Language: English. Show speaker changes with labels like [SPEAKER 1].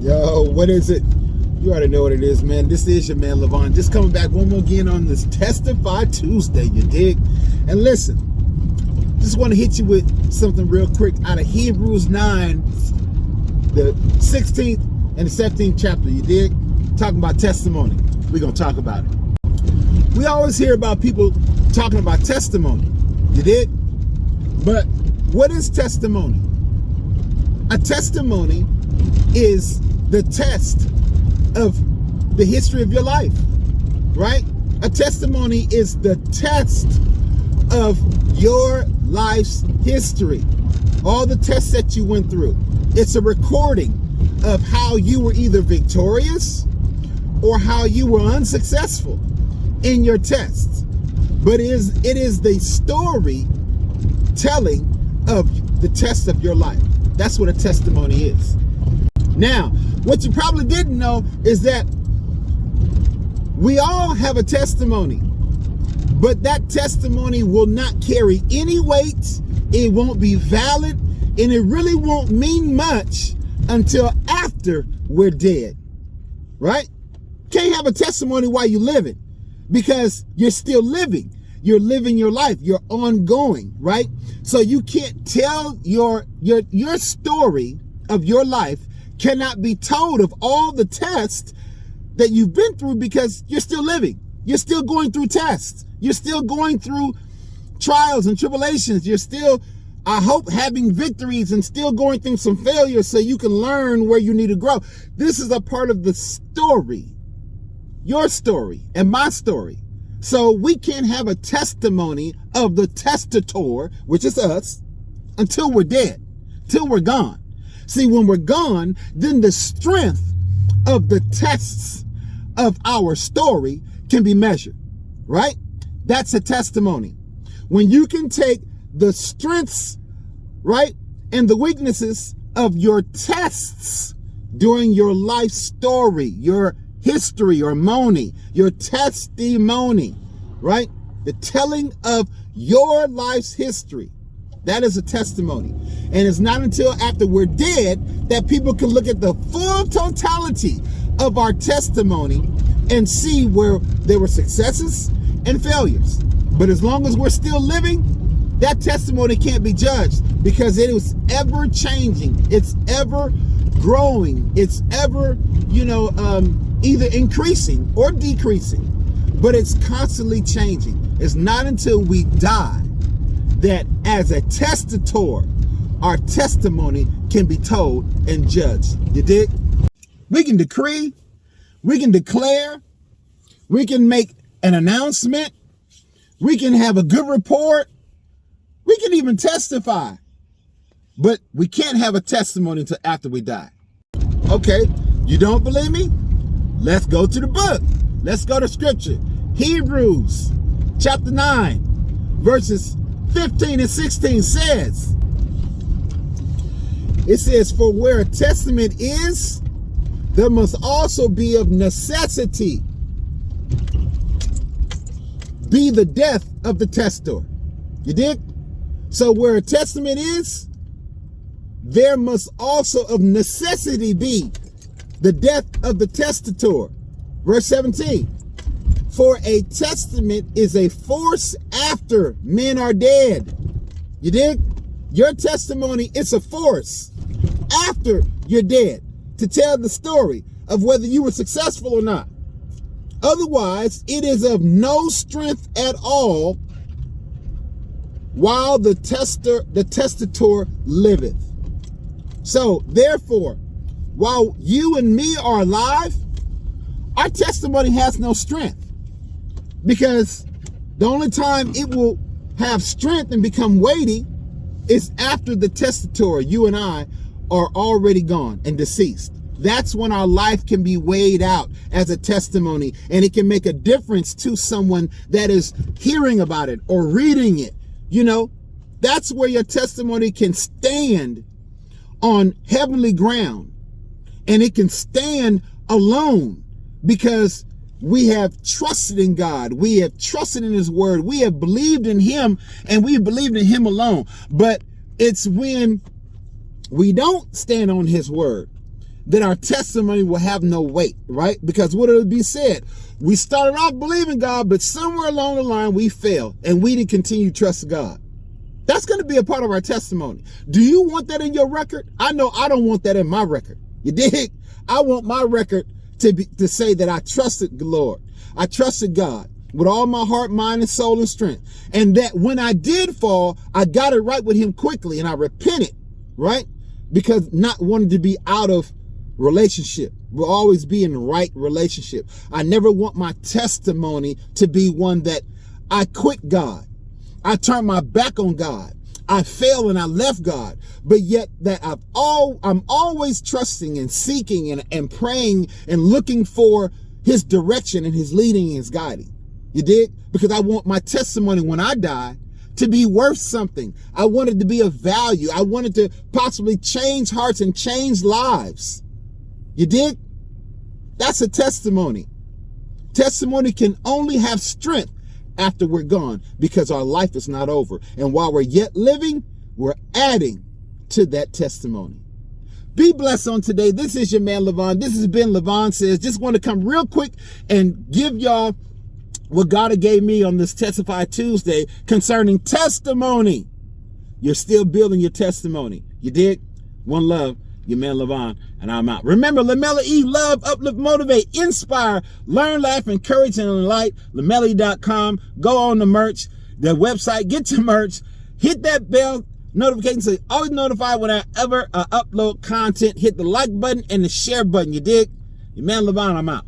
[SPEAKER 1] Yo, what is it? You already know what it is, man. This is your man, Levon. Just coming back one more again on this Testify Tuesday, you dig? And listen, just want to hit you with something real quick out of Hebrews 9, the 16th and the 17th chapter, you dig? Talking about testimony. We're going to talk about it. We always hear about people talking about testimony, you dig? But what is testimony? A testimony is the test of the history of your life, right? A testimony is the test of your life's history. All the tests that you went through. It's a recording of how you were either victorious or how you were unsuccessful in your tests. But it is the story telling of the test of your life. That's what a testimony is. Now, what you probably didn't know is that we all have a testimony, but that testimony will not carry any weight. It won't be valid, and it really won't mean much until after we're dead, right? Can't have a testimony while you're living because you're still living. You're living your life. You're ongoing, right? So you can't tell your story of your life cannot be told of all the tests that you've been through because you're still living. You're still going through tests. You're still going through trials and tribulations. You're still, I hope, having victories and still going through some failures so you can learn where you need to grow. This is a part of the story, your story and my story. So we can't have a testimony of the testator, which is us, until we're dead, till we're gone. See, when we're gone, then the strength of the tests of our story can be measured, right? That's a testimony. When you can take the strengths, right, and the weaknesses of your tests during your life story, your history or moni, your testimony, right? The telling of your life's history. That is a testimony. And it's not until after we're dead that people can look at the full totality of our testimony and see where there were successes and failures. But as long as we're still living, that testimony can't be judged because it is ever changing. It's ever growing. It's ever, either increasing or decreasing, but it's constantly changing. It's not until we die that as a testator, our testimony can be told and judged. You dig? We can decree, we can declare, we can make an announcement, we can have a good report, we can even testify, but we can't have a testimony until after we die. Okay, you don't believe me? Let's go to the book. Let's go to scripture. Hebrews chapter 9, verses 15 and 16 says, it says, for where a testament is, there must also be of necessity be the death of the testator. You dig? So where a testament is, there must also of necessity be the death of the testator. Verse 17. For a testament is a force after men are dead. You dig? Your testimony is a force after you're dead to tell the story of whether you were successful or not. Otherwise, it is of no strength at all while the testator liveth. So, therefore, while you and me are alive, our testimony has no strength. Because the only time it will have strength and become weighty is after the testator, you and I, are already gone and deceased. That's when our life can be weighed out as a testimony, and it can make a difference to someone that is hearing about it or reading it. That's where your testimony can stand on heavenly ground, and it can stand alone because we have trusted in God. We have trusted in his word. We have believed in him, and we believed in him alone. But it's when we don't stand on his word then our testimony will have no weight, right? Because what it'll be said, we started off believing God, but somewhere along the line we failed and we didn't continue to trust God. That's going to be a part of our testimony. Do you want that in your record? I know I don't want that in my record. You dig? I want my record to say that I trusted the Lord. I trusted God with all my heart, mind, and soul and strength. And that when I did fall, I got it right with him quickly and I repented, right? Because not wanting to be out of relationship. We'll always be in the right relationship. I never want my testimony to be one that I quit God. I turned my back on God. I failed and I left God. But yet that I'm always trusting and seeking and praying and looking for his direction and his leading and his guiding. You dig? Because I want my testimony when I die to be worth something. I want it to be of value. I want it to possibly change hearts and change lives. You dig? That's a testimony. Testimony can only have strength after we're gone because our life is not over. And while we're yet living, we're adding to that testimony. Be blessed on today. This is your man, Levon. This has been Levon Says. Just want to come real quick and give y'all what God gave me on this Testify Tuesday concerning testimony. You're still building your testimony. You dig? One love. Your man Levon, and I'm out. Remember, Lamella E, love, uplift, motivate, inspire, learn, laugh, encourage, and enlighten. Lamella.com. Go on the merch, the website, get your merch, hit that bell notification so you're always notified when I ever upload content. Hit the like button and the share button. You dig? Your man Levon, I'm out.